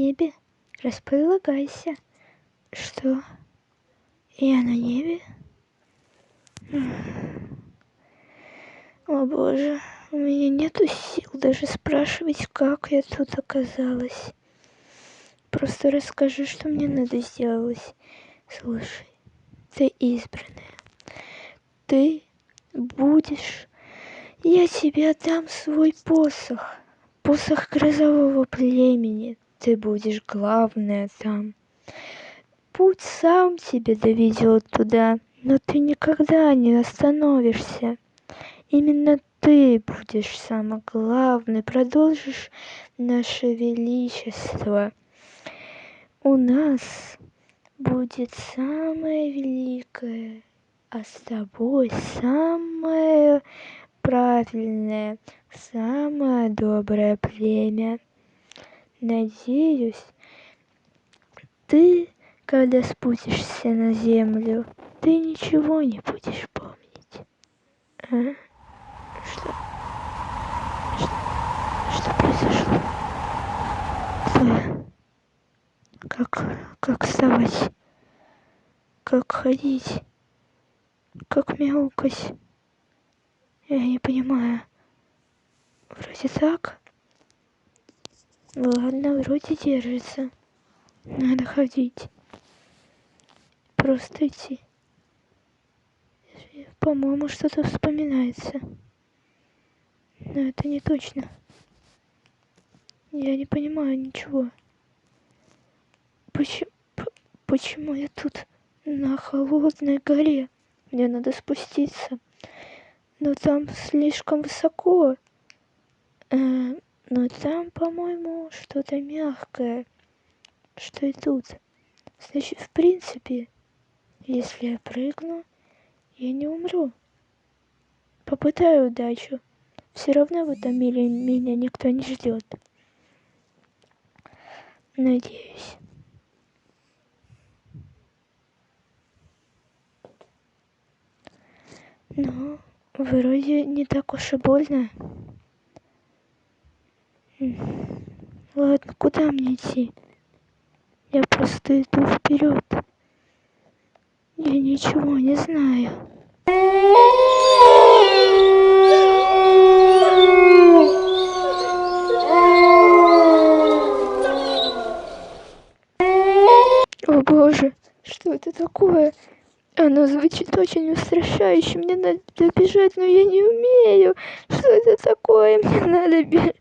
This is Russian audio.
небе. Располагайся. Что? Я на небе? О боже, у меня нету сил даже спрашивать, как я тут оказалась. Просто расскажи, что мне надо сделать. Слушай, ты избранная. Ты будешь... Я тебе отдам свой посох. Посох грозового племени. Ты будешь главная там. Путь сам тебя доведет туда, но ты никогда не остановишься. Именно ты будешь самый главный, продолжишь наше величество. У нас будет самое великое, а с тобой самое правильное, самое доброе племя. Надеюсь, ты, когда спустишься на землю, ты ничего не будешь помнить. А? Что произошло? Как вставать? Как ходить? Как мяукать? Я не понимаю. Вроде так. Ладно, вроде держится. Надо ходить. Просто идти. По-моему, что-то вспоминается. Но это не точно. Я не понимаю ничего. Почему я тут на холодной горе? Мне надо спуститься. Но там слишком высоко. Но там, по-моему, что-то мягкое. Что и тут. Значит, в принципе, если я прыгну, я не умру. Попытаю удачу. Все равно в этом мире меня никто не ждет. Надеюсь. Ну, вроде не так уж и больно. Ладно, куда мне идти? Я просто иду вперед. Я ничего не знаю. О боже, что это такое? Оно звучит очень устрашающе. Мне надо бежать, но я не умею. Что это такое? Мне надо бежать.